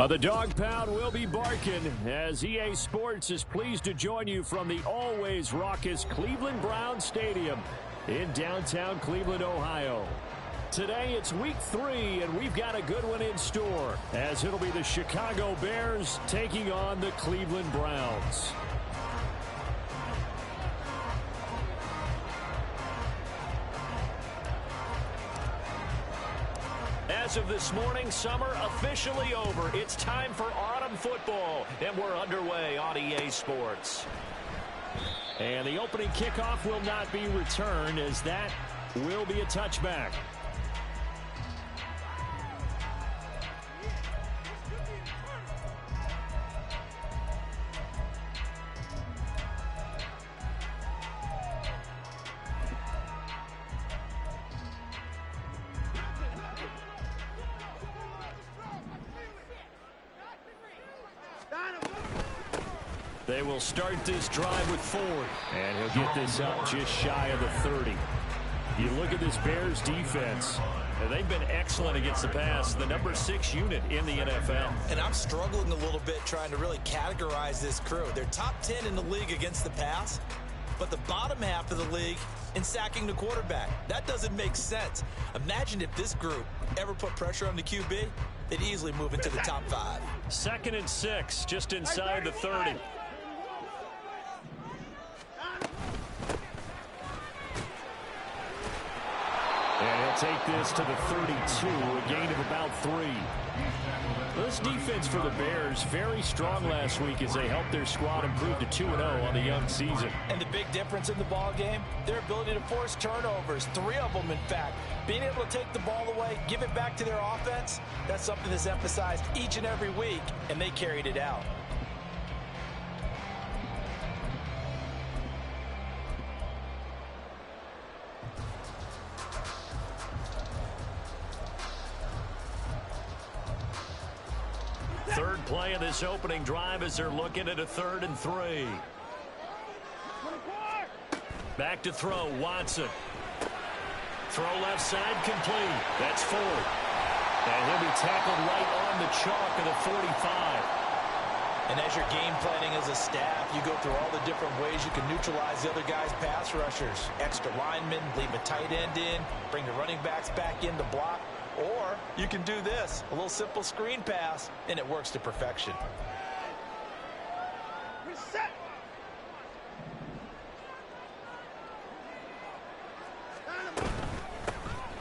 The dog pound will be barking as EA Sports is pleased to join you from the always raucous Cleveland Browns Stadium in downtown Cleveland, Ohio. Today it's week 3, and we've got a good one in store as it'll be the Chicago Bears taking on the Cleveland Browns. As of this morning, summer officially over. It's time for autumn football, and we're underway on EA Sports. And the opening kickoff will not be returned, as that will be a touchback. They will start this drive with Ford, and he'll get this up just shy of the 30. You look at this Bears defense, and they've been excellent against the pass, the number 6 unit in the NFL. And I'm struggling a little bit trying to really categorize this crew. They're top 10 in the league against the pass, but the bottom half of the league in sacking the quarterback. That doesn't make sense. Imagine if this group ever put pressure on the QB, they'd easily move into the top 5. 2nd and 6, just inside the 30. And he'll take this to the 32, a gain of about 3. This defense for the Bears, very strong last week as they helped their squad improve to 2-0 on the young season. And the big difference in the ball game, their ability to force turnovers, 3 of them in fact. Being able to take the ball away, give it back to their offense, that's something that's emphasized each and every week, and they carried it out. Third play of this opening drive as they're looking at a 3rd and 3. Back to throw, Watson. Throw left side, complete. That's Ford. And he'll be tackled right on the chalk of the 45. And as you're game planning as a staff, you go through all the different ways you can neutralize the other guy's pass rushers. Extra linemen, leave a tight end in, bring the running backs back in to block. Or you can do this, a little simple screen pass, and it works to perfection. Reset.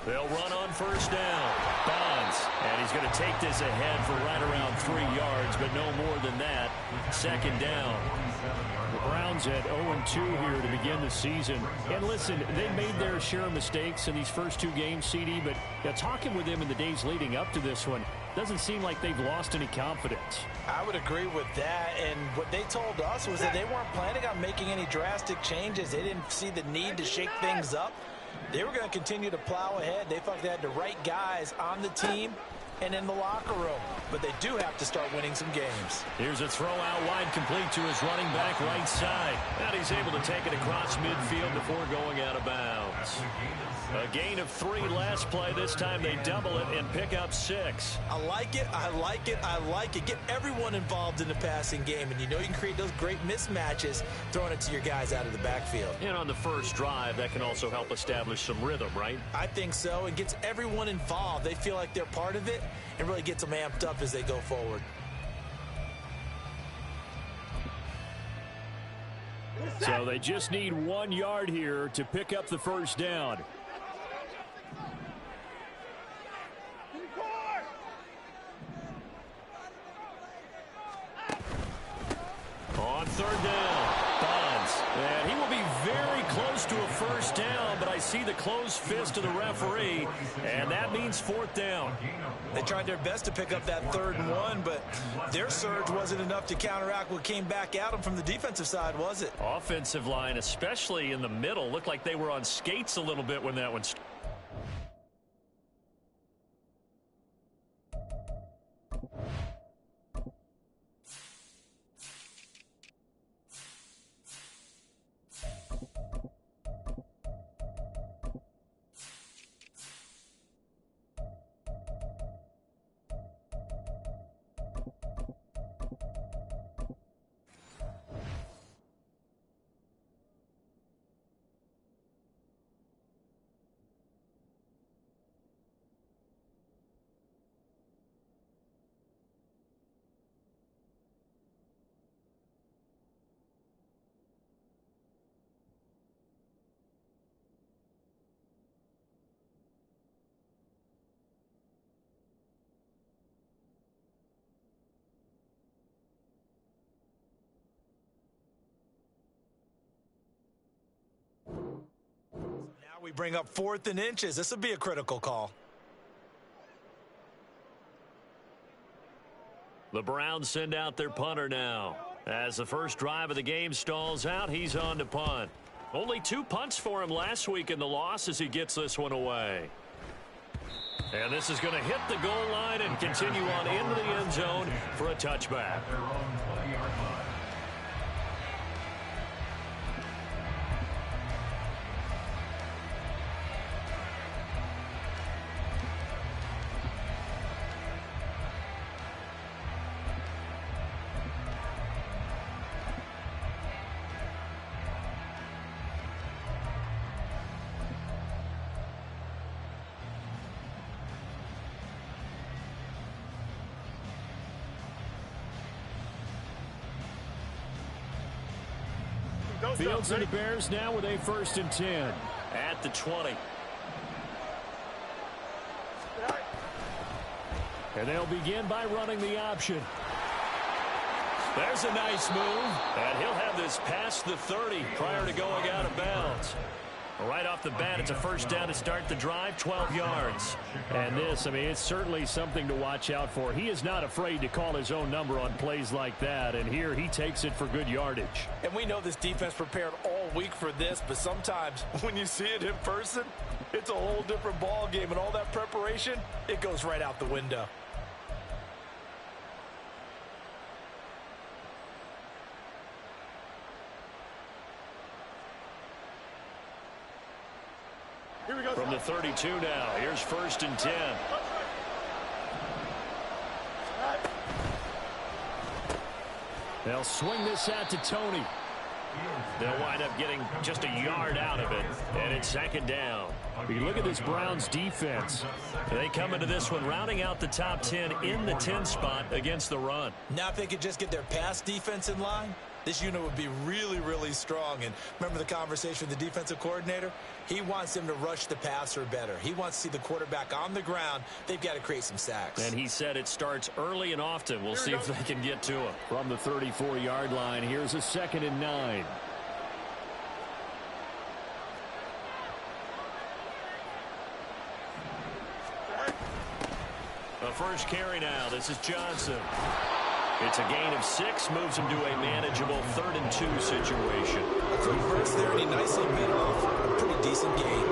They'll run on 1st down. Bonds. And he's going to take this ahead for right around 3 yards, but no more than that. 2nd down. The Browns at 0-2 here to begin the season. And listen, they made their share of mistakes in these first 2 games, CD, but talking with them in the days leading up to this one, doesn't seem like they've lost any confidence. I would agree with that, and what they told us was that they weren't planning on making any drastic changes. They didn't see the need to shake things up. They were going to continue to plow ahead. They felt they had the right guys on the team and in the locker room. But they do have to start winning some games. Here's a throw out wide, complete to his running back right side. And he's able to take it across midfield before going out of bounds. A gain of 3 last play. This time they double it and pick up 6. I like it, I like it, I like it. Get everyone involved in the passing game, and you know you can create those great mismatches throwing it to your guys out of the backfield. And on the first drive, that can also help establish some rhythm, right? I think so. It gets everyone involved. They feel like they're part of it, and really gets them amped up as they go forward. So they just need 1 yard here to pick up the 1st down. On 3rd down, Bonds. And he will be very close to a 1st down, but I see the closed fist of the referee, and that means 4th down. They tried their best to pick up that 3rd and 1, but their surge wasn't enough to counteract what came back at them from the defensive side, was it? Offensive line, especially in the middle, looked like they were on skates a little bit when that one started. We bring up 4th and inches. This will be a critical call. The Browns send out their punter now. As the first drive of the game stalls out, he's on to punt. Only 2 punts for him last week in the loss as he gets this one away. And this is going to hit the goal line and continue on into the end zone for a touchback. Fields and the Bears now with a 1st and 10 at the 20. And they'll begin by running the option. There's a nice move, and he'll have this past the 30 prior to going out of bounds. Right off the bat, it's a 1st down to start the drive, 12 yards. And this, I mean, it's certainly something to watch out for. He is not afraid to call his own number on plays like that, and here he takes it for good yardage. And we know this defense prepared all week for this, but sometimes when you see it in person, it's a whole different ball game, and all that preparation, it goes right out the window. From the 32 now, here's 1st and 10. They'll swing this out to Tony. They'll wind up getting just a yard out of it, and it's 2nd down. You look at this Browns defense. They come into this one rounding out the top 10 in the 10 spot against the run. Now if they could just get their pass defense in line, this unit would be really, really strong. And remember the conversation with the defensive coordinator? He wants them to rush the passer better. He wants to see the quarterback on the ground. They've got to create some sacks. And he said it starts early and often. We'll see if they can get to him. From the 34-yard line, here's a 2nd and 9. The first carry now. This is Johnson. It's a gain of 6, moves him to a manageable 3rd and 2 situation. A quick burst there, and he nicely bit off a pretty decent gain.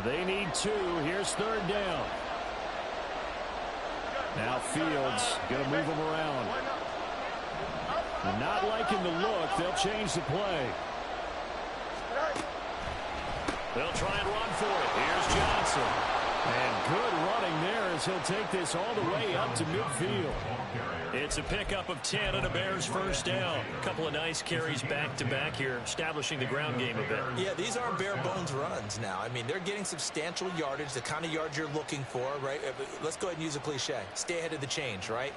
They need 2. Here's 3rd down. Now Fields going to move him around. Not liking the look. They'll change the play. They'll try and run for it. Here's Johnson. And good running there as he'll take this all the way up to midfield. It's a pickup of 10 and a Bears 1st down. A couple of nice carries back-to-back here, establishing the ground game a bit. Yeah, these aren't bare-bones runs now. I mean, they're getting substantial yardage, the kind of yards you're looking for, right? Let's go ahead and use a cliche. Stay ahead of the change, right?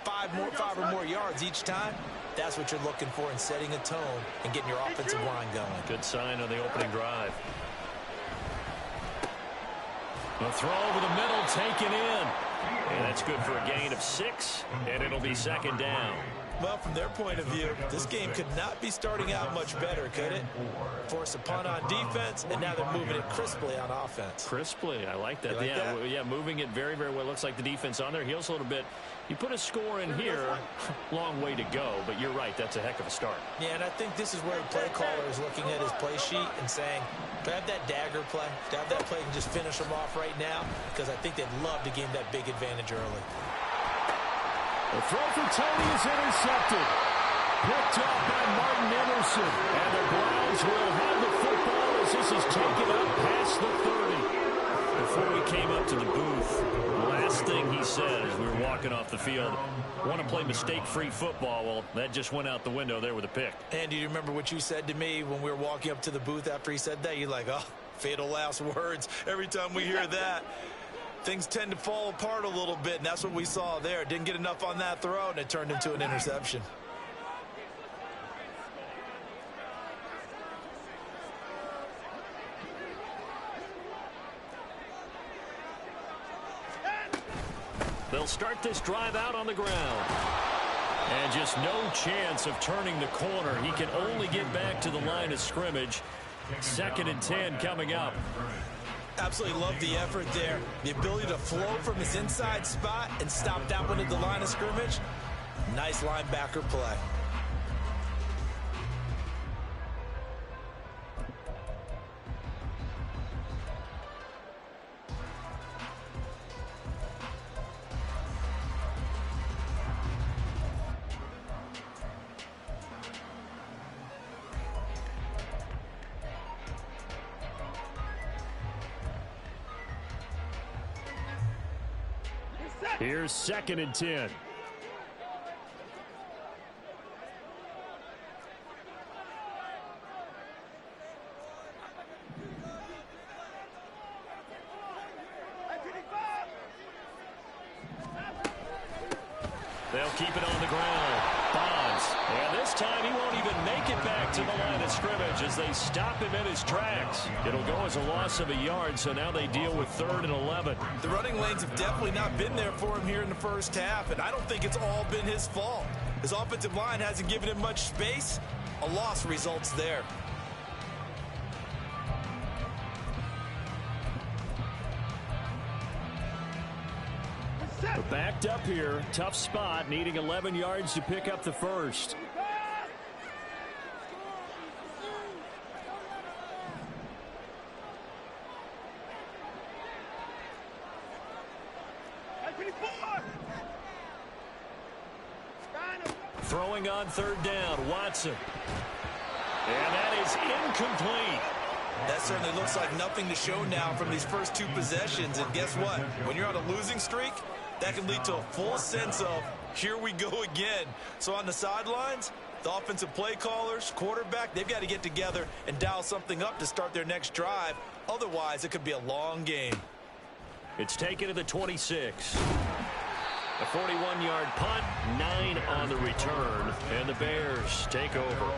5 or more yards each time. That's what you're looking for in setting a tone and getting your offensive line going. Good sign on the opening drive. The throw over the middle, taken in. And that's good for a gain of 6, and it'll be 2nd down. Well, from their point of view, this game could not be starting out much better, could it? Force a punt on defense, and now they're moving it crisply on offense. Crisply, I like that. Yeah, moving it very, very well. Looks like the defense on their heels a little bit. You put a score in here, long way to go, but you're right, that's a heck of a start. Yeah, and I think this is where the play caller is looking at his play sheet and saying, to have that dagger play, to have that play and just finish them off right now, because I think they'd love to gain that big advantage early. The throw for Tony is intercepted. Picked off by Martin Emerson. And the Browns will have the football as this is taken up past the 30. Before we came up to the booth, the last thing he said as we were walking off the field, want to play mistake-free football. Well, that just went out the window there with a pick. And do you remember what you said to me when we were walking up to the booth after he said that? You're like, oh, fatal last words every time we hear that. things tend to fall apart a little bit, and that's what we saw there. Didn't get enough on that throw, and it turned into an interception. They'll start this drive out on the ground. And just no chance of turning the corner. He can only get back to the line of scrimmage. 2nd and 10 coming up. Absolutely love the effort there. The ability to flow from his inside spot and stop that one at the line of scrimmage. Nice linebacker play. Here's 2nd and 10. They'll keep it on the ground. Bonds. And this time he won't even make it back to the line of scrimmage as they stop him in his tracks. It'll go as a loss of a yard, so now they deal with 3rd and 11. The running lanes have definitely not been there for him here in the first half, and I don't think it's all been his fault. His offensive line hasn't given him much space. A loss results there. Backed up here. Tough spot, needing 11 yards to pick up the first. Throwing on 3rd down, Watson. And that is incomplete. That certainly looks like nothing to show now from these first 2 possessions. And guess what? When you're on a losing streak, that can lead to a full sense of, here we go again. So on the sidelines, the offensive play callers, quarterback, they've got to get together and dial something up to start their next drive. Otherwise, it could be a long game. It's taken to the 26. A 41-yard punt, 9 on the return, and the Bears take over.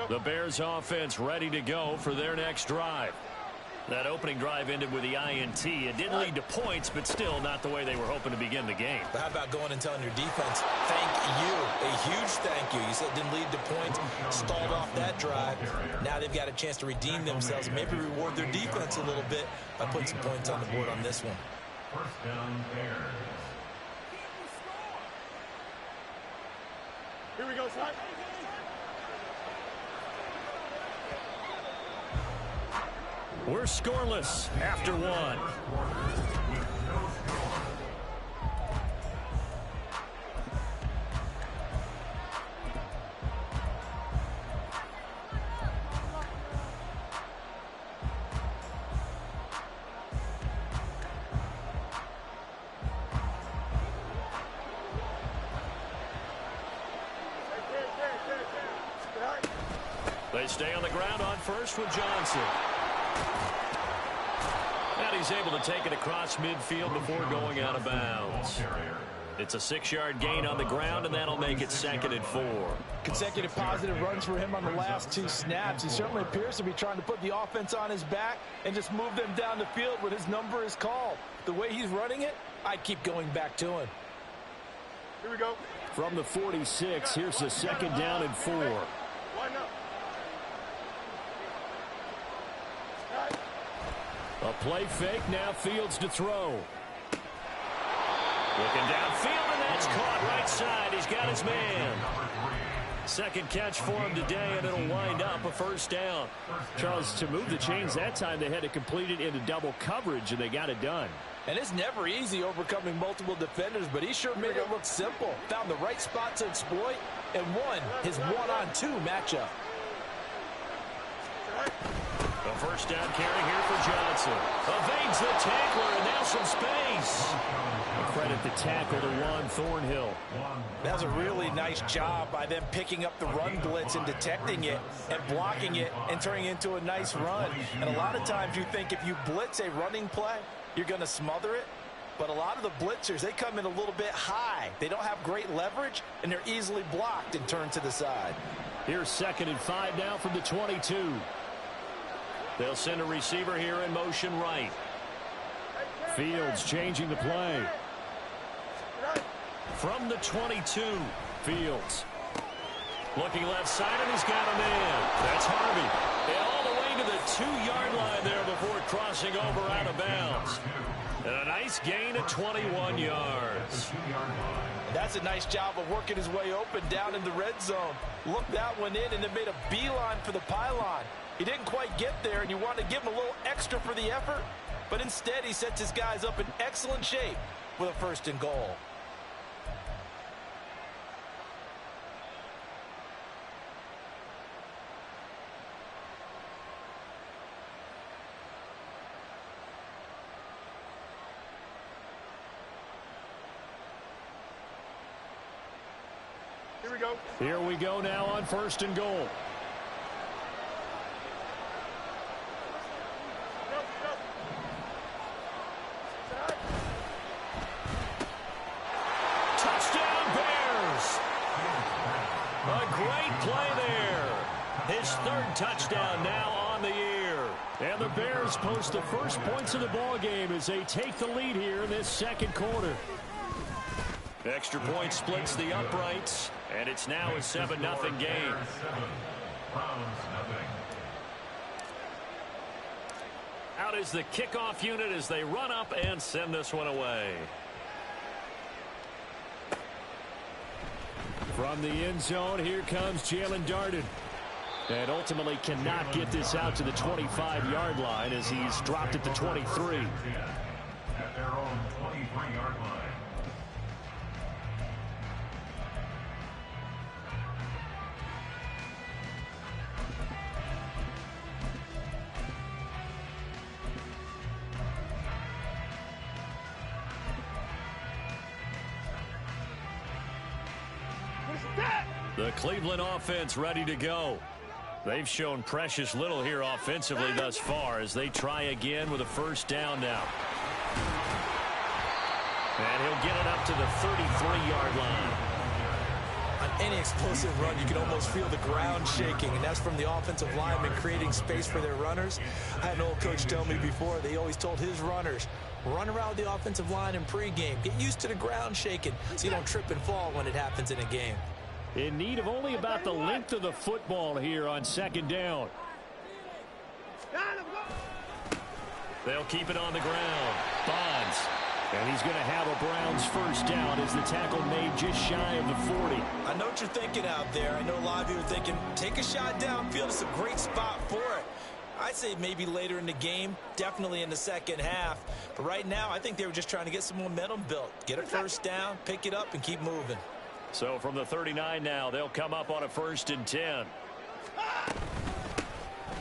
The Bears offense ready to go for their next drive. That opening drive ended with the INT. It didn't lead to points, but still not the way they were hoping to begin the game. But how about going and telling your defense, thank you, a huge thank you. You said it didn't lead to points, stalled off that drive. Now they've got a chance to redeem themselves, maybe reward their defense a little bit by putting some points on the board on this one. First down, Bears. Here we go, Sly. We're scoreless after 1. They stay on the ground on first with Johnson. And he's able to take it across midfield before going out of bounds. It's a 6-yard gain on the ground, and that'll make it 2nd and 4. Consecutive positive runs for him on the last 2 snaps. He certainly appears to be trying to put the offense on his back and just move them down the field when his number is called. The way he's running it, I keep going back to him. Here we go. From the 46, here's the 2nd down and 4. Line up. A play fake, now Fields to throw. Looking downfield, and that's caught right side. He's got his man. Second catch for him today, and it'll wind up a first down. Charles, to move the chains that time, they had to complete it into double coverage, and they got it done. And it's never easy overcoming multiple defenders, but he sure made it look simple. Found the right spot to exploit and won his one-on-two matchup. The first down carry here for Johnson. Evades the tackler, and now some space. A credit the tackle to Juan Thornhill. That was a really nice job by them picking up the run blitz and detecting it and blocking it and turning it into a nice run. And a lot of times you think if you blitz a running play, you're going to smother it. But a lot of the blitzers, they come in a little bit high. They don't have great leverage, and they're easily blocked and turned to the side. Here's 2nd and 5 now from the 22. They'll send a receiver here in motion right. Fields changing the play. From the 22, Fields. Looking left side, and he's got a man. That's Harvey. And all the way to the 2-yard line there before crossing over out of bounds. And a nice gain of 21 yards. That's a nice job of working his way open down in the red zone. Looked that one in and then made a beeline for the pylon. He didn't quite get there, and you want to give him a little extra for the effort. But instead, he sets his guys up in excellent shape with a 1st and goal. Here we go. Here we go now on 1st and goal. Touchdown Bears! A great play there. His 3rd touchdown now on the year. And the Bears post the first points of the ball game as they take the lead here in this 2nd quarter. Extra point splits the uprights, and it's now a 7-0 game. Out is the kickoff unit as they run up and send this one away. From the end zone, here comes Jalen Darden. And ultimately cannot get this out to the 25-yard line as he's dropped at the 23. At their own 23-yard line. The Cleveland offense ready to go. They've shown precious little here offensively thus far as they try again with a 1st down now. And he'll get it up to the 33-yard line. On any explosive run, you can almost feel the ground shaking, and that's from the offensive linemen creating space for their runners. I had an old coach tell me before, they always told his runners, run around the offensive line in pregame. Get used to the ground shaking so you don't trip and fall when it happens in a game. In need of only about the length of the football here on 2nd down. They'll keep it on the ground. Bonds. And he's going to have a Browns 1st down as the tackle made just shy of the 40. I know what you're thinking out there. I know a lot of you are thinking, take a shot downfield. It's a great spot for it. I'd say maybe later in the game, definitely in the 2nd half. But right now, I think they were just trying to get some momentum built. Get a 1st down, pick it up, and keep moving. So from the 39 now, they'll come up on a 1st and 10.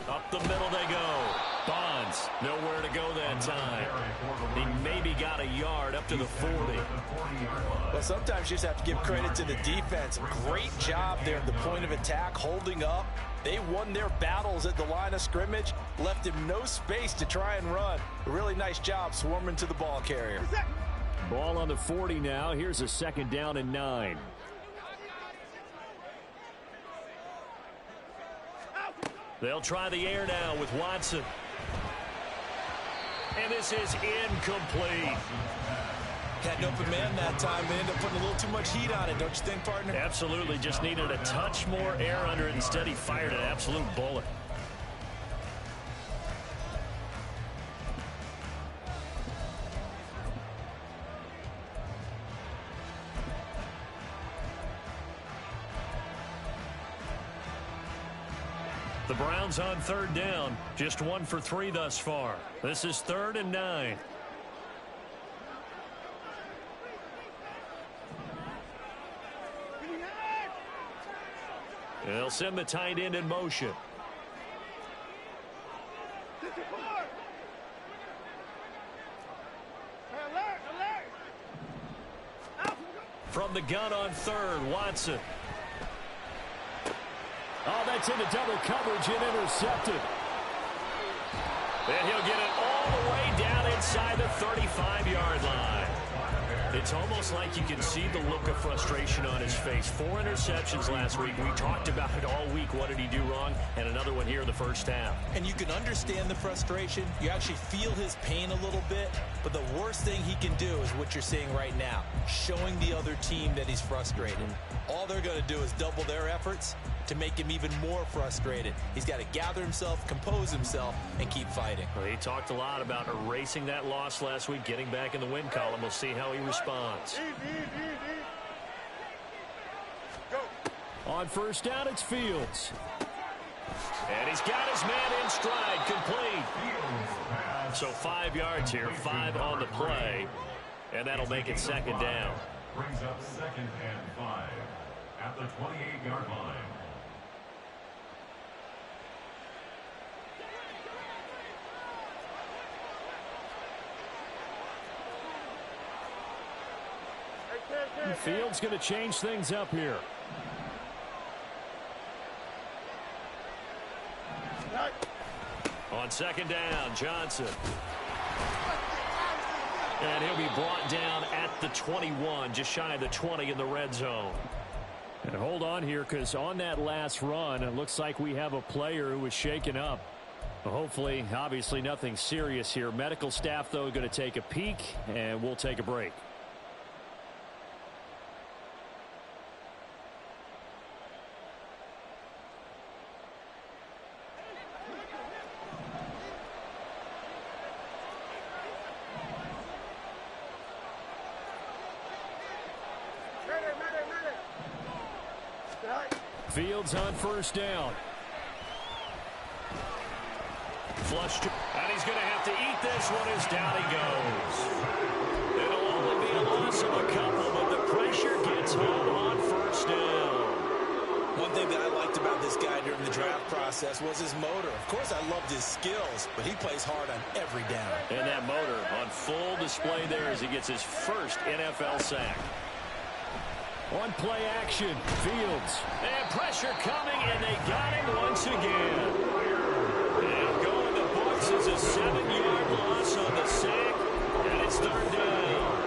Up the middle they go. Bonds, nowhere to go that time. He maybe got a yard up to the 40. Well, sometimes you just have to give credit to the defense. Great job there at the point of attack, holding up. They won their battles at the line of scrimmage, left him no space to try and run. A really nice job swarming to the ball carrier. Ball on the 40 now. Here's a 2nd down and 9. They'll try the air now with Watson. And this is incomplete. Had an open man that time. They ended up putting a little too much heat on it, don't you think, partner? Absolutely. Just needed a touch more air under it. Instead, he fired an absolute bullet. The Browns on third down. Just 1 for 3 thus far. This is 3rd and 9. They'll send the tight end in motion. From the gun on 3rd, Watson. Oh, that's into double coverage and intercepted. And he'll get it all the way down inside the 35-yard line. It's almost like you can see the look of frustration on his face. 4 interceptions last week. We talked about it all week. What did he do wrong? And another one here in the first half. And you can understand the frustration. You actually feel his pain a little bit. But the worst thing he can do is what you're seeing right now, showing the other team that he's frustrated. All they're going to do is double their efforts to make him even more frustrated. He's got to gather himself, compose himself, and keep fighting. Well, he talked a lot about erasing that loss last week, getting back in the win column. We'll see how he responds. Go. On first down, it's Fields. And he's got his man in stride, complete. So 5 yards here, 5 on the play. And that'll make it 2nd down. Brings up 2nd and 5 at the 28-yard line. Fields going to change things up here. On 2nd down, Johnson. And he'll be brought down at the 21, just shy of the 20 in the red zone. And hold on here, because on that last run, it looks like we have a player who was shaken up. Hopefully, obviously nothing serious here. Medical staff, though, going to take a peek, and we'll take a break. Fields on first down. Flush to, and he's going to have to eat this one as down he goes. It'll only be a loss of a couple, but the pressure gets home on first down. One thing that I liked about this guy during the draft process was his motor. Of course, I loved his skills, but he plays hard on every down. And that motor on full display there as he gets his first NFL sack. On play action, Fields. And pressure coming, and they got him once again. And going the books is a 7-yard loss on the sack, and it's 3rd down.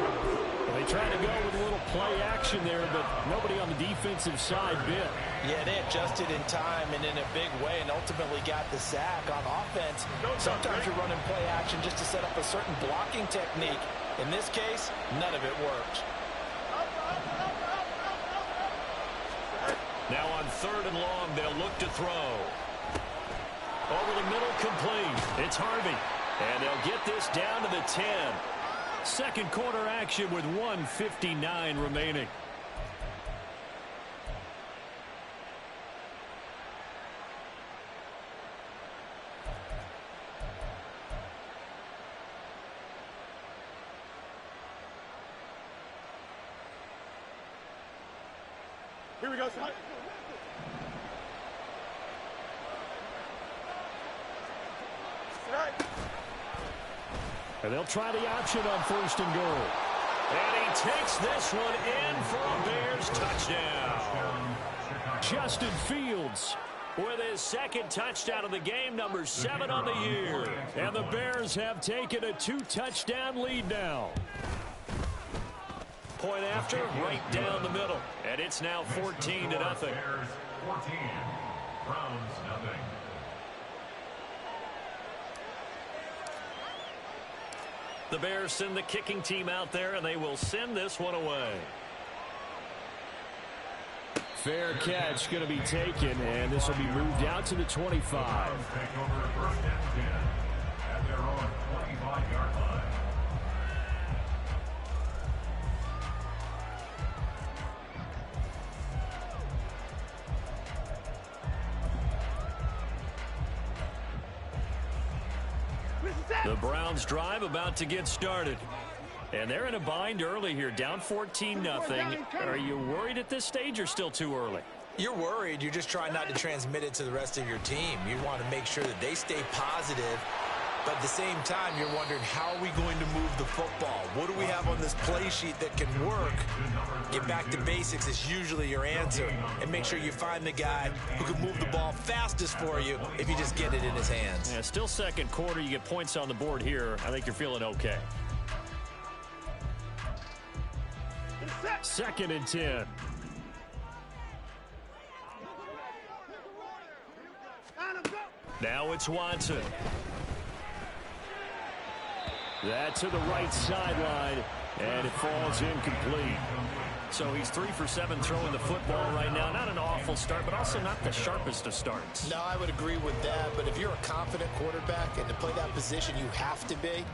Well, they tried to go with a little play action there, but nobody on the defensive side bit. Yeah, they adjusted in time and in a big way and ultimately got the sack. On offense, sometimes you're running play action just to set up a certain blocking technique. In this case, none of it worked. Now on 3rd and long, they'll look to throw. Over the middle, complete. It's Harvey. And they'll get this down to the 10. Second quarter action with 1:59 remaining. Here we go, son. And they'll try the option on 1st and goal. And he takes this one in for a Bears touchdown. Justin Fields with his 2nd touchdown of the game, number 7 on the year. And the Bears have taken a 2-touchdown lead now. Point after, right down the middle. And it's now 14-0. Bears 14, Browns nothing. The Bears send the kicking team out there, and they will send this one away. Fair catch going to be taken, and this will be moved out to the 25. Browns take over 1st and 10 at their own 25-yard line. The Browns drive about to get started. And they're in a bind early here, down 14-0. Are you worried at this stage or still too early? You're worried. You're just trying not to transmit it to the rest of your team. You want to make sure that they stay positive. But at the same time, you're wondering, how are we going to move the football? What do we have on this play sheet that can work? Get back to basics is usually your answer. And make sure you find the guy who can move the ball fastest for you if you just get it in his hands. Yeah, still second quarter. You get points on the board here. I think you're feeling okay. 2nd and 10. Now it's Watson. That to the right sideline, and it falls incomplete. So he's 3 for 7 throwing the football right now. Not an awful start, but also not the sharpest of starts. No, I would agree with that. But if you're a confident quarterback and to play that position, you have to be.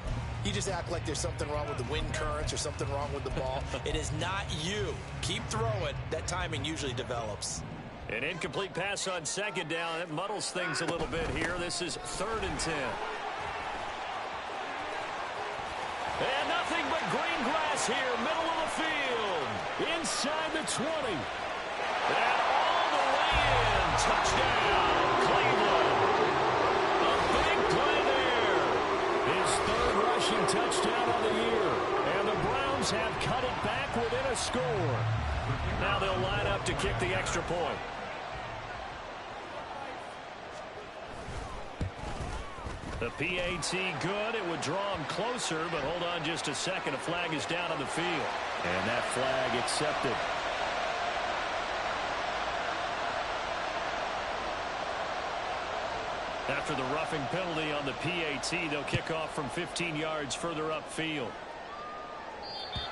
You just act like there's something wrong with the wind currents or something wrong with the ball. It is not you. Keep throwing. That timing usually develops. An incomplete pass on 2nd down. It muddles things a little bit here. This is 3rd and 10. And nothing but green grass here, middle of the field. Inside the 20. And all the way in. Touchdown, Cleveland. A big play there. His 3rd rushing touchdown on the year. And the Browns have cut it back within a score. Now they'll line up to kick the extra point. The PAT good. It would draw him closer, but hold on just a second. A flag is down on the field. And that flag accepted. After the roughing penalty on the PAT, they'll kick off from 15 yards further upfield.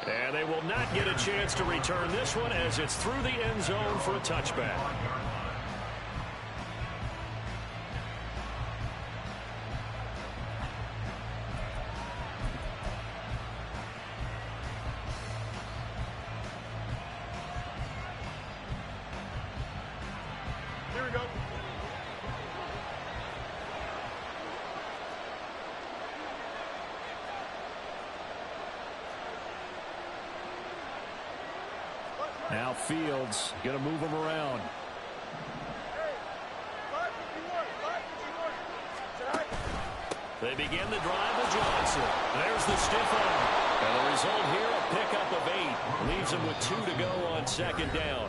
And they will not get a chance to return this one as it's through the end zone for a touchback. Here we go. Now Fields going to move him around. They begin the drive with Johnson. There's the stiff arm. And the result here, a pickup of 8. Leaves them with 2 to go on 2nd down.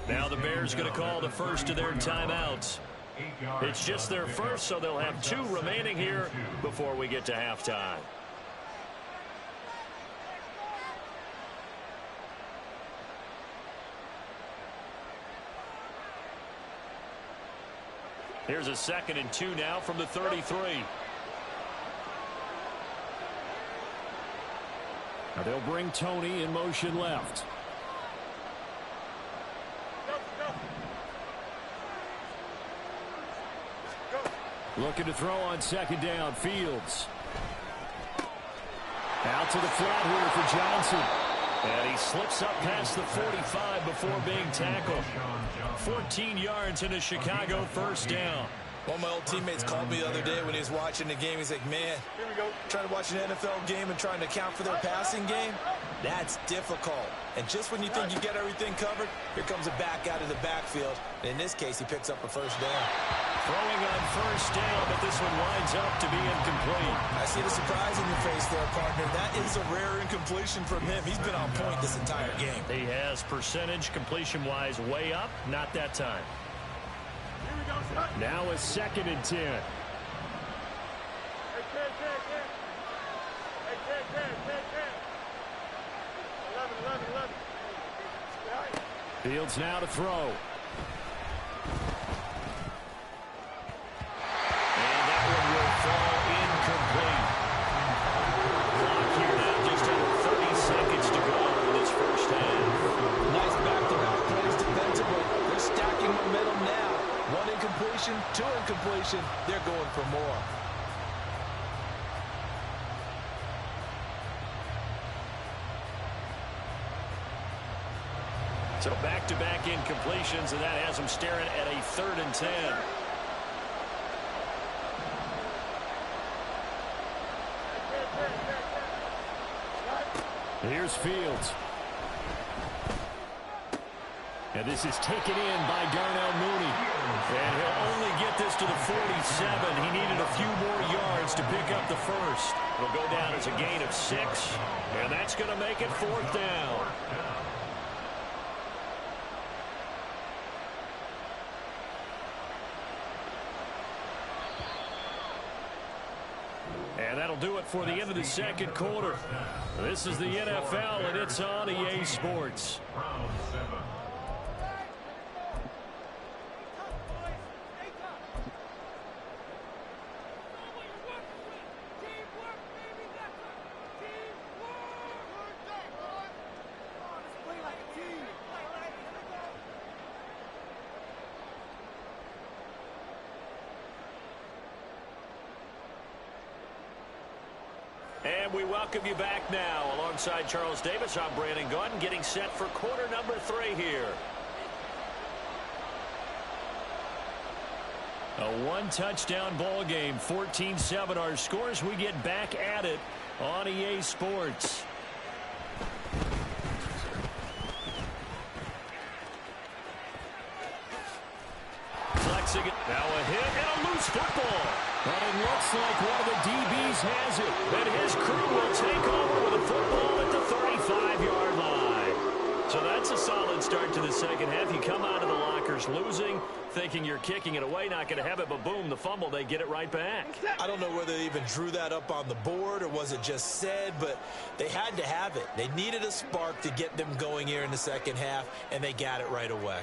Now the Bears going to call the first of their timeouts. It's just their first, so they'll have 2 remaining here before we get to halftime. Here's a 2nd and 2 now from the 33. Now they'll bring Tony in motion left. Looking to throw on 2nd down. Fields. Out to the flat here for Johnson. And he slips up past the 45 before being tackled. 14 yards in a Chicago 1st down. One of my old teammates called me the other day when he was watching the game. He's like, man, trying to watch an NFL game and trying to account for their passing game, that's difficult. And just when you think you get everything covered, here comes a back out of the backfield. And in this case, he picks up a 1st down. Throwing on 1st down, but this one winds up to be incomplete. I see the surprise in your face there, partner. That is a rare incompletion from him. He's been on point this entire game. He has percentage completion-wise way up, not that time. Now a 2nd and 10. Fields now to throw. And that one will fall incomplete. Clock here now, just under 30 seconds to go in this 1st half. Nice back-to-back plays defensively. They're stacking momentum now. 1 incompletion, 2 incompletion. They're going for more. So back-to-back incompletions, and that has them staring at a 3rd and 10. Here's Fields. And this is taken in by Darnell Mooney. And he'll only get this to the 47. He needed a few more yards to pick up the first. It'll go down as a gain of 6. And that's going to make it 4th down. And that'll do it for the end of the second quarter. This is the NFL, and it's on EA Sports. And we welcome you back now. Alongside Charles Davis, I'm Brandon Gaudin, getting set for quarter number 3 here. A one-touchdown ball game, 14-7 our scores. We get back at it on EA Sports. Flexing it. Now a hit and a loose football. But it looks like one of the DBs has it. And his crew will take over with a football at the 35-yard line. So that's a solid start to the second half. You come out of the lockers losing, thinking you're kicking it away, not going to have it, but boom, the fumble, they get it right back. I don't know whether they even drew that up on the board or was it just said, but they had to have it. They needed a spark to get them going here in the second half, and they got it right away.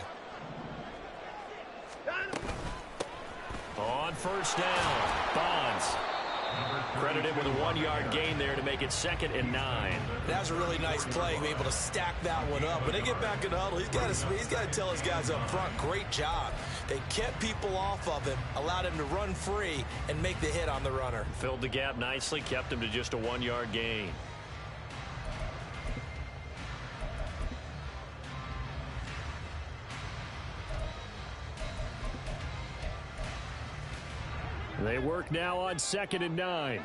On first down, Bonds. Credited with a 1-yard gain there to make it 2nd and 9. That was a really nice play, able to stack that one up. When they get back in the huddle, he's got to tell his guys up front, great job. They kept people off of him, allowed him to run free, and make the hit on the runner. Filled the gap nicely, kept him to just a 1-yard gain. They work now on 2nd and 9.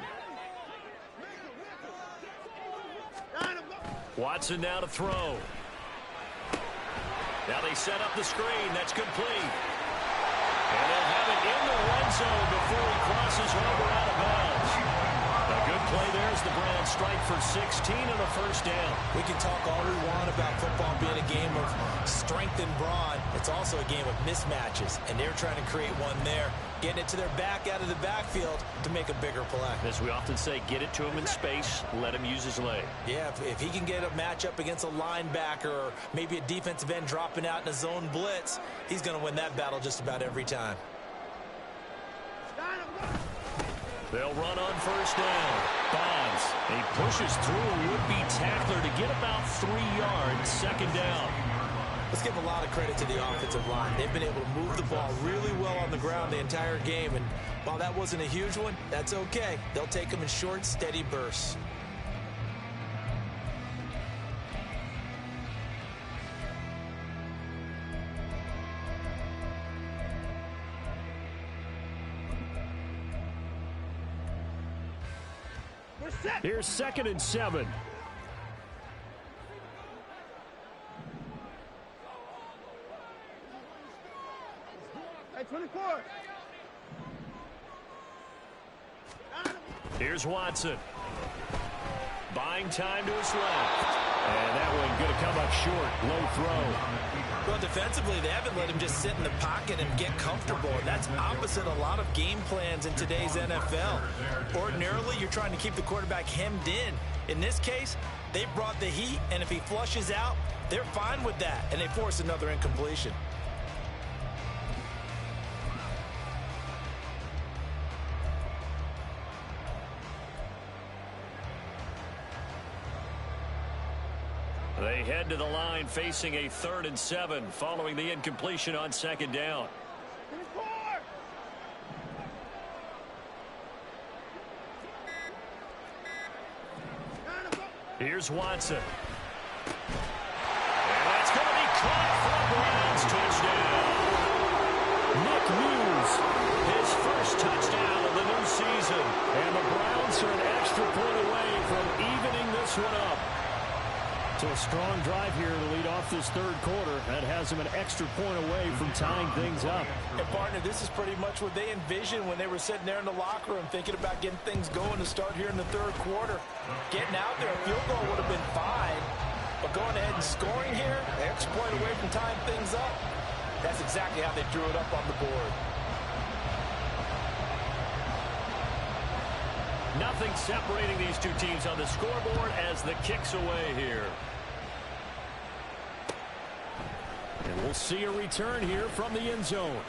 Watson now to throw. Now they set up the screen. That's complete. And they'll have it in the red zone before he crosses over out of bounds. A good play there as the Browns strike for 16 and a first down. We can talk all we want about football being a game of strength and brawn. It's also a game of mismatches, and they're trying to create one there, getting it to their back out of the backfield to make a bigger play. As we often say, get it to him in space, let him use his leg. Yeah, if he can get a matchup against a linebacker or maybe a defensive end dropping out in a zone blitz, he's going to win that battle just about every time. They'll run on first down. Bonds. He pushes through a would-be tackler to get about 3 yards. 2nd down. Let's give a lot of credit to the offensive line. They've been able to move the ball really well on the ground the entire game. And while that wasn't a huge one, that's okay. They'll take them in short, steady bursts. Here's 2nd and 7. Hey, 24. Here's Watson. Buying time to his left. And that one going to come up short. Low throw. Well, defensively, they haven't let him just sit in the pocket and get comfortable. And that's opposite a lot of game plans in today's NFL. Ordinarily, you're trying to keep the quarterback hemmed in. In this case, they brought the heat, and if he flushes out, they're fine with that, and they force another incompletion. They head to the line facing a 3rd and 7 following the incompletion on 2nd down. Here's Watson. And that's going to be caught for a Browns touchdown. Nick Muse, his first touchdown of the new season. And the Browns are an extra point away So a strong drive here to lead off this third quarter. That has them an extra point away from tying things up. And, partner, this is pretty much what they envisioned when they were sitting there in the locker room thinking about getting things going to start here in the third quarter. Getting out there, a field goal would have been fine. But going ahead and scoring here, an extra point away from tying things up, that's exactly how they drew it up on the board. Nothing separating these two teams on the scoreboard as the kick's away here. And we'll see a return here from the end zone.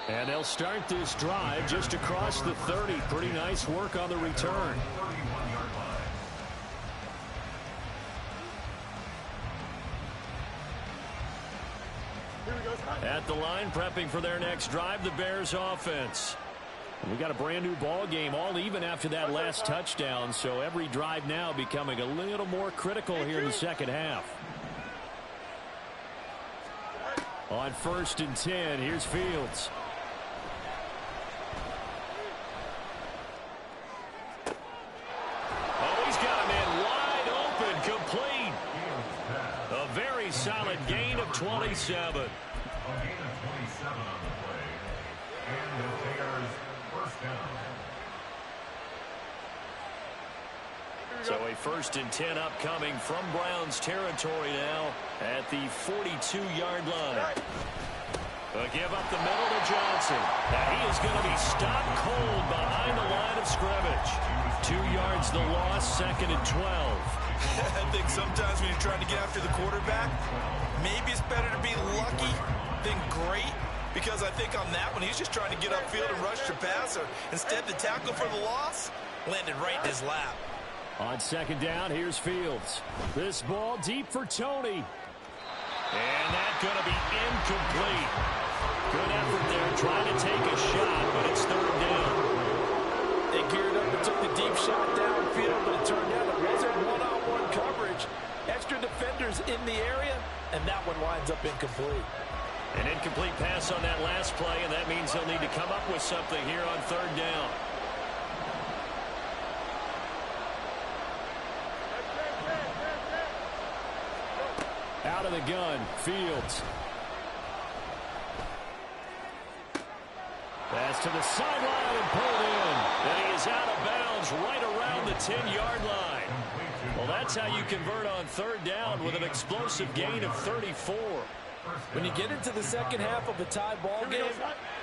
And they'll start this drive just across the 30. Pretty nice work on the return. At the line, prepping for their next drive, the Bears offense. We got a brand new ball game, all even after that last touchdown, so every drive now becoming a little more critical here in the second half. On 1st and 10, here's Fields. Oh, he's got a man wide open, complete. A very solid gain of 27. A gain of 27 on the play. And the Bears first down. So a 1st and 10 upcoming from Browns territory now at the 42-yard line. A give up the middle to Johnson. Now he is going to be stopped cold behind the line of scrimmage. 2 yards the loss, 2nd and 12. I think sometimes when you're trying to get after the quarterback, maybe it's better to be lucky than great. Because I think on that one, he's just trying to get upfield and rush the passer. Instead, the tackle for the loss landed right in his lap. On 2nd down, here's Fields. This ball deep for Tony. And that's going to be incomplete. Good effort there trying to take a shot, but it's 3rd down. They geared up and took the deep shot downfield, but it turned out it wasn't one-on-one coverage. Extra defenders in the area, and that one winds up incomplete. An incomplete pass on that last play, and that means they'll need to come up with something here on 3rd down. Out of the gun, Fields. Pass to the sideline and pulled in. And he is out of bounds right around the 10-yard line. Well, that's how you convert on 3rd down with an explosive gain of 34. When you get into the second half of a tie ball game,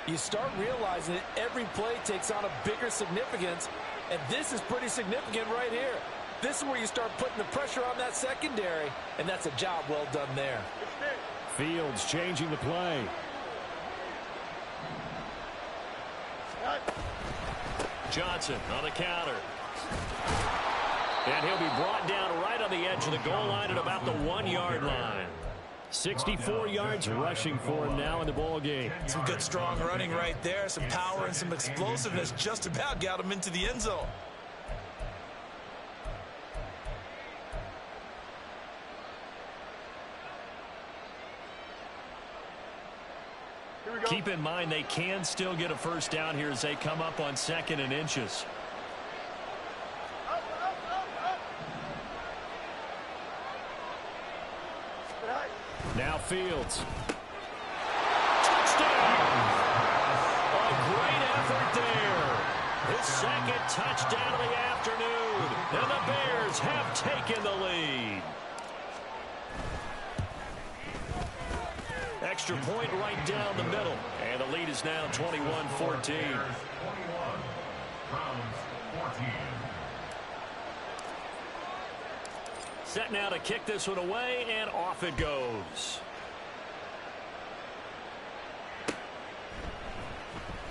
you start realizing that every play takes on a bigger significance, and this is pretty significant right here. This is where you start putting the pressure on that secondary, and that's a job well done there. Fields changing the play. Johnson on the counter. And he'll be brought down right on the edge of the goal line at about the 1-yard line. 64 yards rushing for him now in the ball game. Some good strong running right there, some power and some explosiveness just about got him into the end zone. Keep in mind they can still get a 1st down here as they come up on 2nd and inches. Now Fields. Touchdown! A great effort there. His 2nd touchdown of the afternoon. And the Bears have taken the lead. Extra point right down the middle. And the lead is now 21-14. 21, Browns 14. Set now to kick this one away, and off it goes.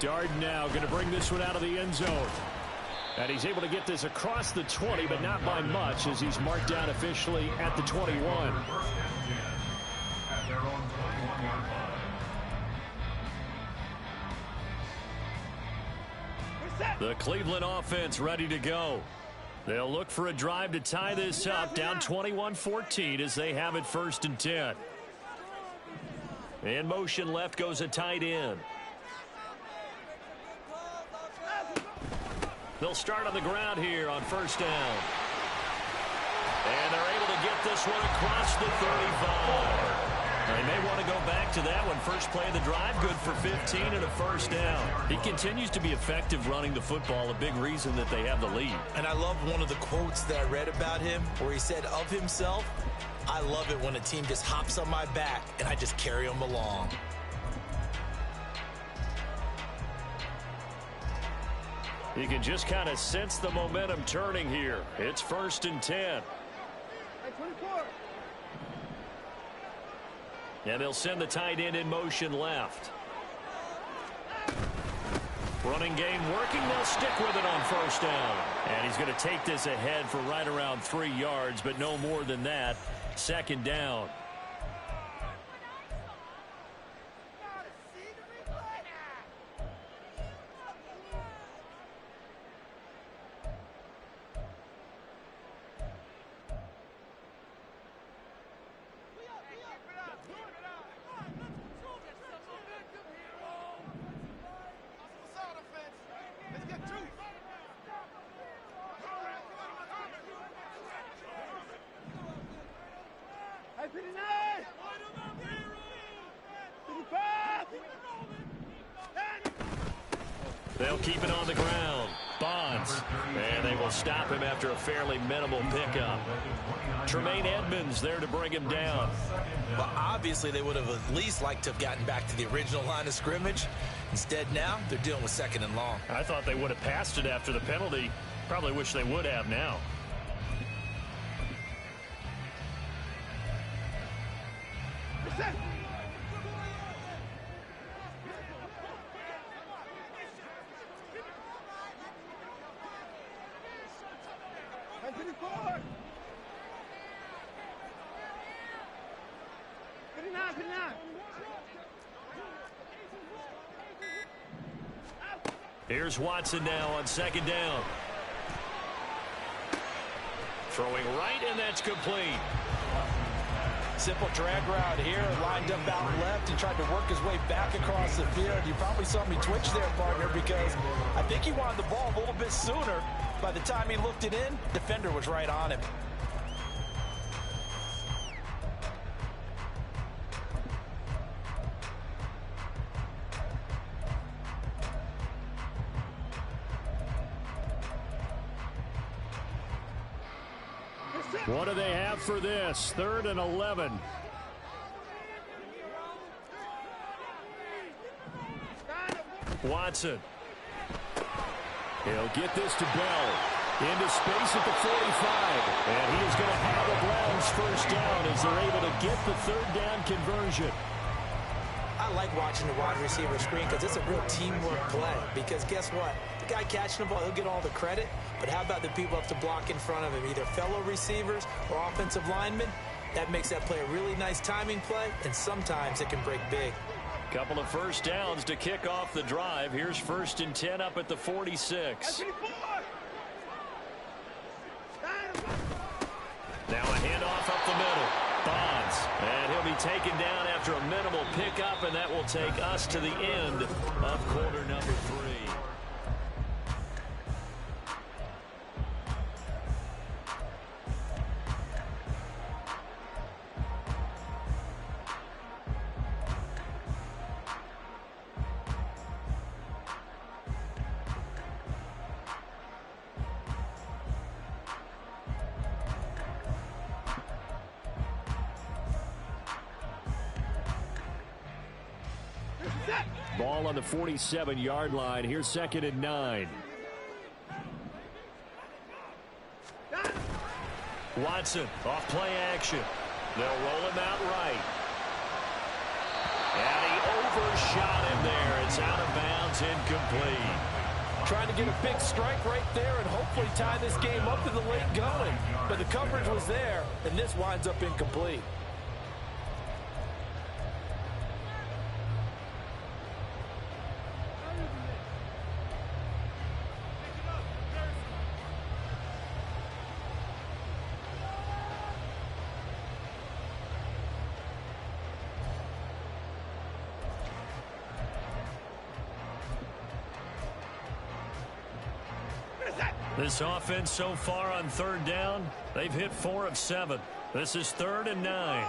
Darden now going to bring this one out of the end zone. And he's able to get this across the 20, but not by much as he's marked down officially at the 21. At their own 21-yard line. The Cleveland offense ready to go. They'll look for a drive to tie this up, down 21-14 as they have it 1st and 10. In motion left goes a tight end. They'll start on the ground here on 1st down. And they're able to get this one across the 35. They may want to go back to that one. First play of the drive, good for 15 and a first down. He continues to be effective running the football, a big reason that they have the lead. And I love one of the quotes that I read about him where he said of himself, I love it when a team just hops on my back and I just carry them along. You can just kind of sense the momentum turning here. It's 1st and 10. Hey, 24. And they'll send the tight end in motion left. Running game working. They'll stick with it on first down. And he's going to take this ahead for right around 3 yards, but no more than that. 2nd down. Hey, 59. 55. They'll keep it on the ground. Bonds. And they will stop him after a fairly minimal pickup. Tremaine Edmonds there to bring him down. Well, obviously they would have at least liked to have gotten back to the original line of scrimmage. Instead now, they're dealing with 2nd and long. I thought they would have passed it after the penalty. Probably wish they would have now. Set. Hey, 54. 59, 59. Here's Watson now on 2nd down. Throwing right, and that's complete. Simple drag route here, lined up out left and tried to work his way back across the field. You probably saw me twitch there, partner, because I think he wanted the ball a little bit sooner. By the time he looked it in, defender was right on him. What do they have for this? 3rd and 11. Watson. He'll get this to Bell. Into space at the 45. And he is going to have the Browns first down as they're able to get the 3rd down conversion. I like watching the wide receiver screen because it's a real teamwork play. Because guess what? The guy catching the ball, he'll get all the credit. But how about the people up to block in front of him, either fellow receivers or offensive linemen? That makes that play a really nice timing play, and sometimes it can break big. Couple of first downs to kick off the drive. Here's 1st and 10 up at the 46. Now a handoff up the middle. Bonds. And he'll be taken down after a minimal pickup, and that will take us to the end of quarter number 3. Ball on the 47-yard line. Here's 2nd and 9. Watson off play action. They'll roll him out right. And he overshot him there. It's out of bounds, incomplete. Trying to get a big strike right there and hopefully tie this game up in the late going. But the coverage was there, and this winds up incomplete. This offense so far on third down, they've hit 4 of 7. This is 3rd and 9.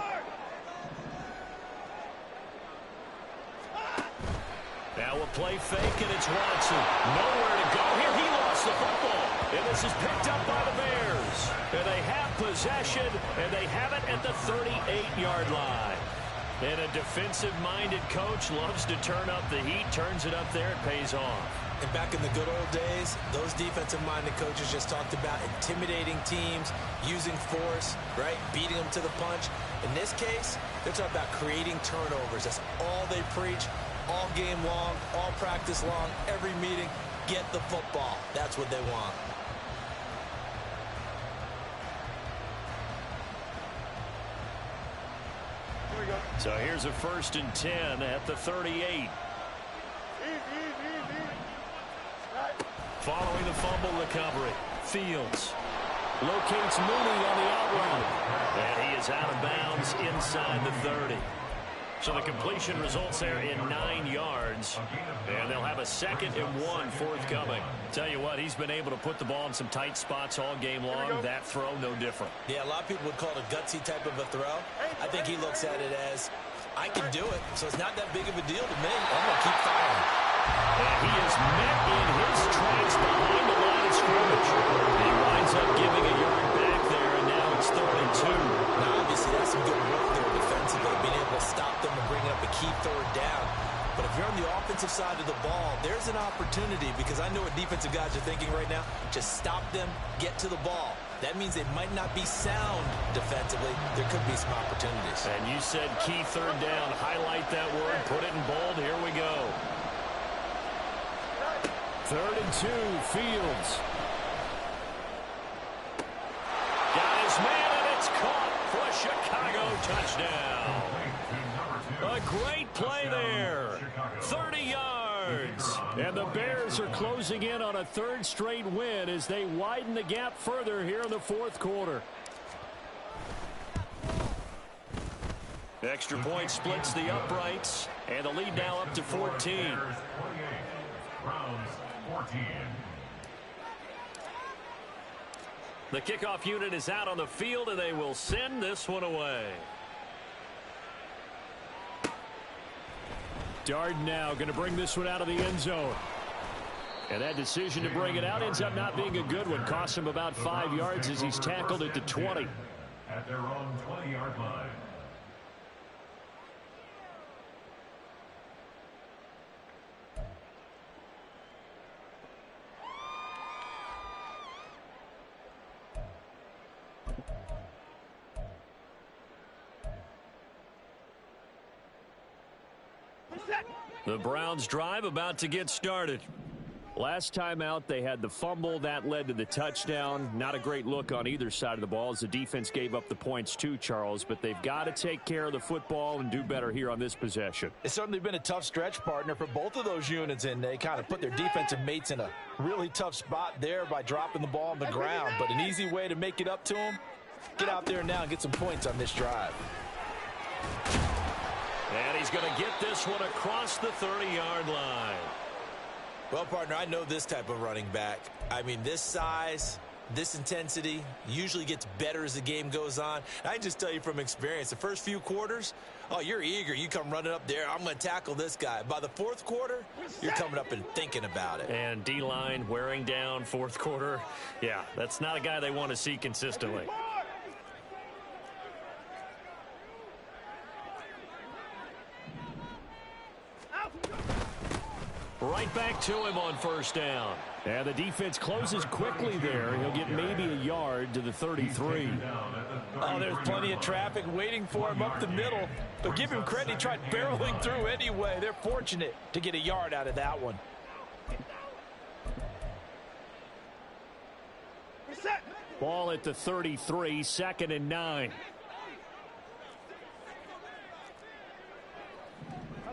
Now a play fake, and it's Watson. Nowhere to go here. He lost the football. And this is picked up by the Bears. And they have possession, and they have it at the 38-yard line. And a defensive-minded coach loves to turn up the heat, turns it up there, it pays off. And back in the good old days, those defensive-minded coaches just talked about intimidating teams, using force, right, beating them to the punch. In this case, they're talking about creating turnovers. That's all they preach, all game long, all practice long, every meeting. Get the football. That's what they want. So here's a 1st and 10 at the 38. Following the fumble recovery, Fields locates Mooney on the out route. And he is out of bounds inside the 30. So the completion results there in 9 yards. And they'll have a 2nd and 1 forthcoming. Tell you what, he's been able to put the ball in some tight spots all game long. That throw, no different. Yeah, a lot of people would call it a gutsy type of a throw. I think he looks at it as, I can do it, so it's not that big of a deal to me. I'm going to keep firing. And he is met in his tracks behind the line of scrimmage. He winds up giving a yard back there, and now it's 3rd and 2. Now, obviously, that's some good work there defensively, being able to stop them and bring up a key 3rd down. But if you're on the offensive side of the ball, there's an opportunity, because I know what defensive guys are thinking right now. Just stop them, get to the ball. That means they might not be sound defensively. There could be some opportunities. And you said key 3rd down. Highlight that word. Put it in bold. Here we go. 3rd and 2. Fields. Got his man, and it's caught for a Chicago touchdown. A great play there. 30 yards. And the Bears are closing in on a 3rd straight win as they widen the gap further here in the 4th quarter. Extra point splits the uprights, and the lead now up to 14. Browns 14. The kickoff unit is out on the field, and they will send this one away. Darden now going to bring this one out of the end zone. And that decision to bring it out ends up not being a good one. Costs him about 5 yards as he's tackled at the 20. At their own 20-yard line. The Browns drive about to get started. Last time out, they had the fumble. That led to the touchdown. Not a great look on either side of the ball as the defense gave up the points too, Charles. But they've got to take care of the football and do better here on this possession. It's certainly been a tough stretch, partner, for both of those units, and they kind of put their defensive mates in a really tough spot there by dropping the ball on the ground. But an easy way to make it up to them, get out there now and get some points on this drive. And he's going to get this one across the 30-yard line. Well, partner, I know this type of running back. I mean, this size, this intensity usually gets better as the game goes on. And I can just tell you from experience, the first few quarters, oh, you're eager. You come running up there, I'm going to tackle this guy. By the 4th quarter, you're coming up and thinking about it. And D-line wearing down 4th quarter. Yeah, that's not a guy they want to see consistently. Right back to him on 1st down. And the defense closes quickly there. He'll get maybe a yard to the 33. Oh, there's plenty of traffic waiting for him up the middle. But give him credit, he tried barreling through anyway. They're fortunate to get a yard out of that one. Ball at the 33, 2nd and 9.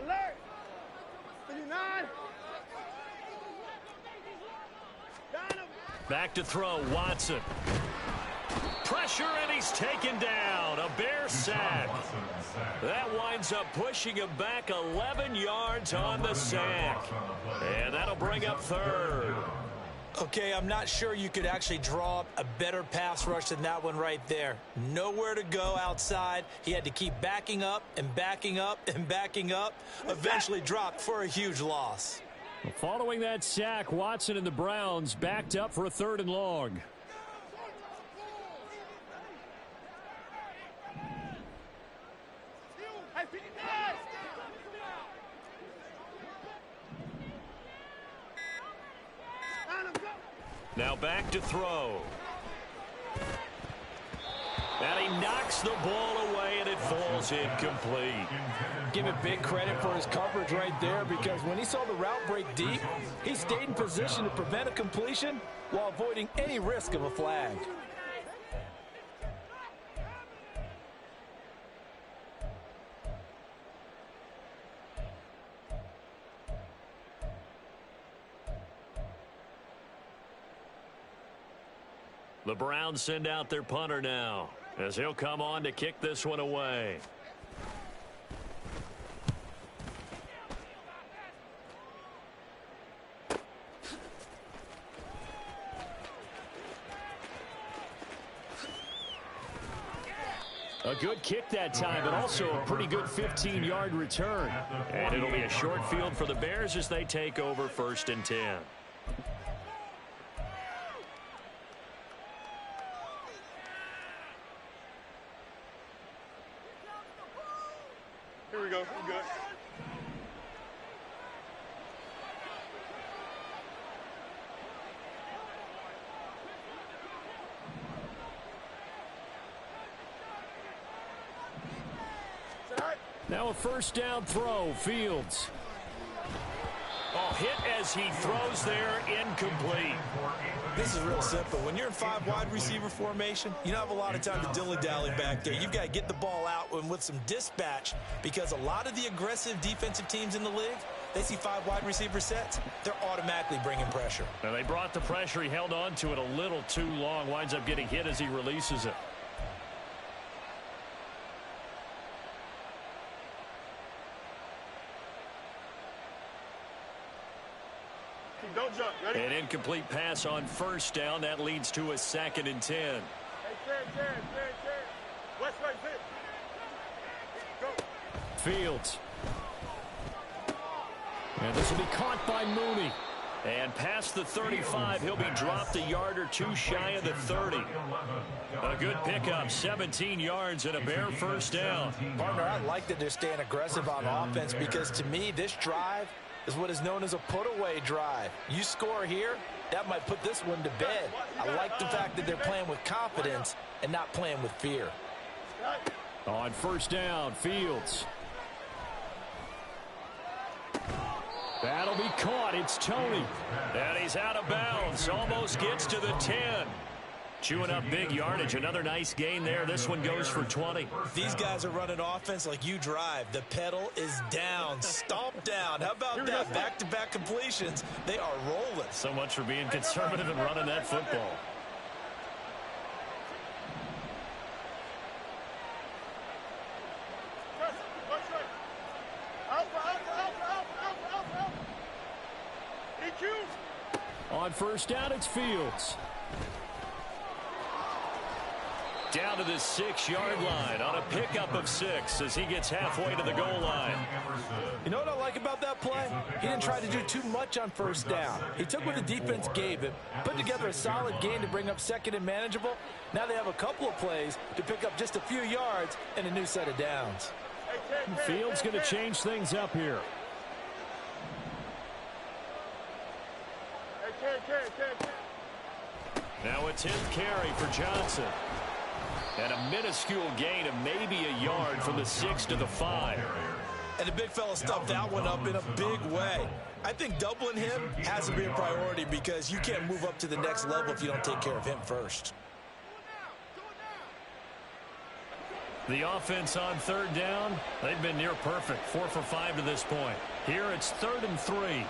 Alert! 59! Back to throw, Watson. Pressure, and he's taken down. A Bear sack. That winds up pushing him back 11 yards on the sack. And that'll bring up 3rd. Okay, I'm not sure you could actually draw up a better pass rush than that one right there. Nowhere to go outside. He had to keep backing up and backing up and backing up. Eventually dropped for a huge loss. Following that sack, Watson and the Browns backed up for a 3rd and long. Now back to throw. And he knocks the ball away, and it falls incomplete. Give it big credit for his coverage right there, because when he saw the route break deep, he stayed in position to prevent a completion while avoiding any risk of a flag. The Browns send out their punter now, as he'll come on to kick this one away. A good kick that time, but also a pretty good 15-yard return. And it'll be a short field for the Bears as they take over 1st and 10. Here we go. We're good. Now a 1st down throw, Fields. Oh, hit as he throws there, incomplete. This is real simple. When you're in 5 wide receiver formation, you don't have a lot of time to dilly-dally back there. You've got to get the ball out with some dispatch, because a lot of the aggressive defensive teams in the league, they see 5 wide receiver sets, they're automatically bringing pressure. Now they brought the pressure. He held on to it a little too long. Winds up getting hit as he releases it. Don't jump. Ready? An incomplete pass on 1st down. That leads to a 2nd and 10. Hey, Terry. West right, fit. Go. Fields. And this will be caught by Mooney. And past the 35, he'll be dropped a yard or two shy of the 30. A good pickup, 17 yards and a Bear 1st down. Partner, I like that they're staying aggressive on offense, because to me, this drive is what is known as a put-away drive. You score here, that might put this one to bed. I like the fact that they're playing with confidence and not playing with fear. On 1st down, Fields. That'll be caught. It's Tony. And he's out of bounds. Almost gets to the 10. Chewing up big yardage. Another nice gain there. This one goes for 20. These guys are running offense like you drive. The pedal is down. Stomp down. How about that? Back-to-back completions. They are rolling. So much for being conservative and running that football. On 1st down, it's Fields. Down to the 6-yard line on a pickup of 6 as he gets halfway to the goal line. You know what I like about that play? He didn't try to do too much on 1st down. He took what the defense gave him, put together a solid gain to bring up 2nd and manageable. Now they have a couple of plays to pick up just a few yards and a new set of downs. Fields going to change things up here. Now a 10th carry for Johnson. And a minuscule gain of maybe a yard from the 6 to the 5. And the big fella stuffed that one up in a big way. I think doubling him has to be a priority, because you can't move up to the next level if you don't take care of him first. The offense on 3rd down, they've been near perfect. 4 for 5 to this point. Here it's 3rd and 3.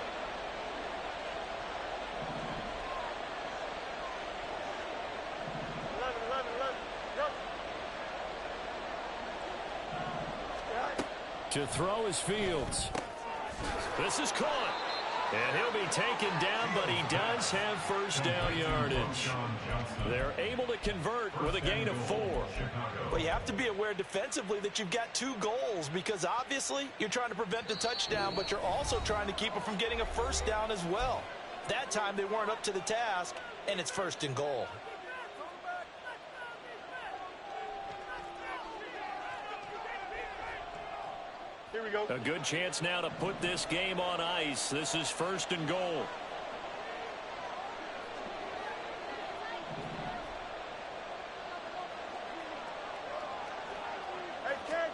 To throw is Fields. This is caught. And he'll be taken down, but he does have first down yardage. They're able to convert with a gain of 4. Well, you have to be aware defensively that you've got 2 goals because obviously you're trying to prevent the touchdown, but you're also trying to keep it from getting a first down as well. That time they weren't up to the task, and it's 1st and goal. Here we go. A good chance now to put this game on ice. This is 1st and goal. Hey, kid.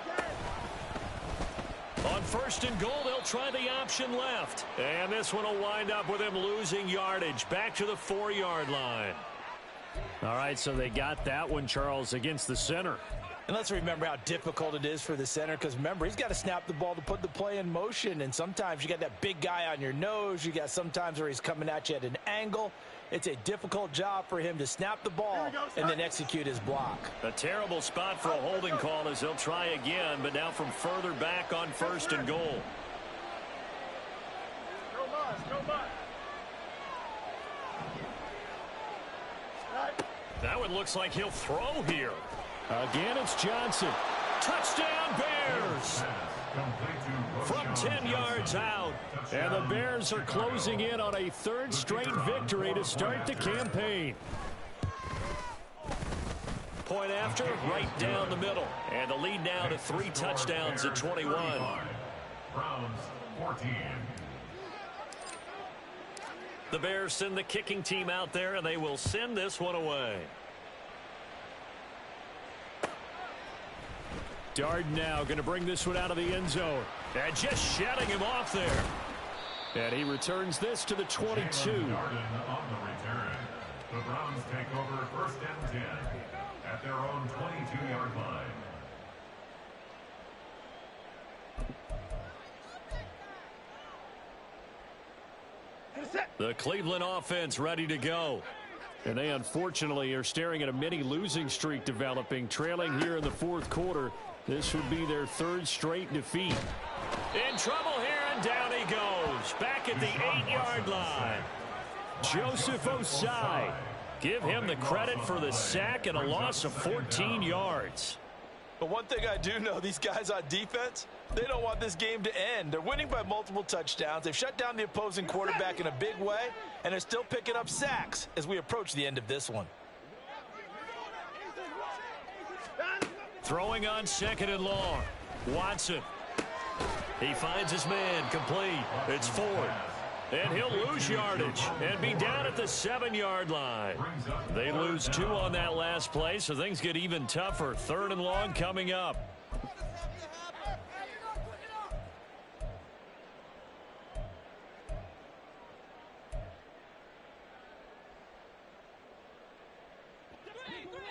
On 1st and goal, they'll try the option left. And this one will wind up with him losing yardage. Back to the 4-yard line. All right, so they got that one, Charles, against the center. And let's remember how difficult it is for the center because, remember, he's got to snap the ball to put the play in motion. And sometimes you got that big guy on your nose. You got sometimes where he's coming at you at an angle. It's a difficult job for him to snap the ball and then execute his block. A terrible spot for a holding call as they'll try again, but now from further back on 1st and goal. That one looks like he'll throw here. Again, it's Johnson. Touchdown, Bears! From 10 yards out. And the Bears are closing in on a 3rd straight victory to start the campaign. Point after, right down the middle. And the lead now to 3 touchdowns at 21. Browns 14. The Bears send the kicking team out there, and they will send this one away. Darden now going to bring this one out of the end zone. And just shutting him off there. And he returns this to the 22. Darden on the return. The Browns take over 1st and 10 at their own 22-yard line. The Cleveland offense ready to go. And they unfortunately are staring at a mini losing streak developing, trailing here in the 4th quarter. This would be their 3rd straight defeat. In trouble here, and down he goes. Back at the 8-yard line. Joseph Osai. Give him the credit for the sack and a loss of 14 yards. But one thing I do know, these guys on defense, they don't want this game to end. They're winning by multiple touchdowns. They've shut down the opposing quarterback in a big way, and they're still picking up sacks as we approach the end of this one. Throwing on 2nd and long. Watson. He finds his man complete. It's Ford. And he'll lose yardage and be down at the 7-yard line. They lose 2 on that last play, so things get even tougher. 3rd and long coming up.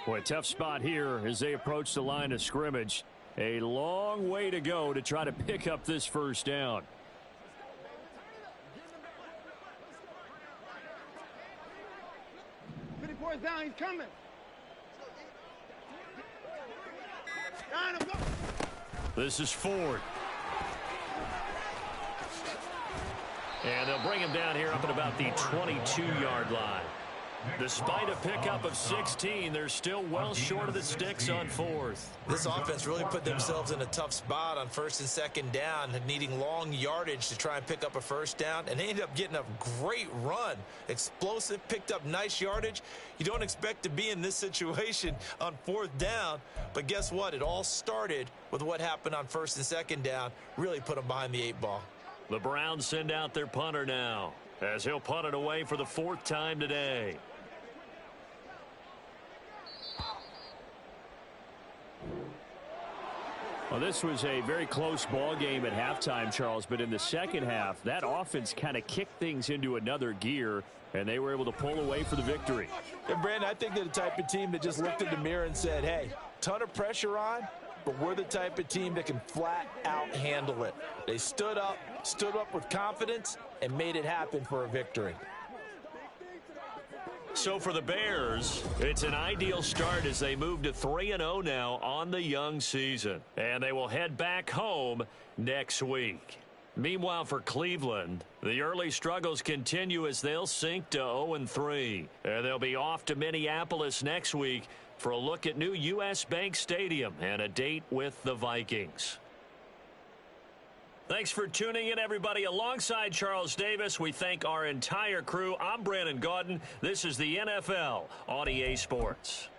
Boy, tough spot here as they approach the line of scrimmage. A long way to go to try to pick up this 1st down. Down, he's coming. Down him, go. This is Ford. And they'll bring him down here up at about the 22-yard line. Despite a pickup of 16, they're still well short of the sticks on 4th. This offense really put themselves in a tough spot on 1st and 2nd down, needing long yardage to try and pick up a 1st down, and they ended up getting a great run. Explosive, picked up nice yardage. You don't expect to be in this situation on 4th down, but guess what? It all started with what happened on 1st and 2nd down. Really put them behind the 8 ball. The Browns send out their punter now, as he'll punt it away for the 4th time today. Well, this was a very close ball game at halftime, Charles, but in the second half, that offense kind of kicked things into another gear, and they were able to pull away for the victory. And, Brandon, I think they're the type of team that just looked in the mirror and said, hey, ton of pressure on, but we're the type of team that can flat out handle it. They stood up with confidence, and made it happen for a victory. So for the Bears, it's an ideal start as they move to 3-0 now on the young season. And they will head back home next week. Meanwhile, for Cleveland, the early struggles continue as they'll sink to 0-3. They'll be off to Minneapolis next week for a look at new U.S. Bank Stadium and a date with the Vikings. Thanks for tuning in, everybody. Alongside Charles Davis, we thank our entire crew. I'm Brandon Gaudin. This is the NFL on EA Sports.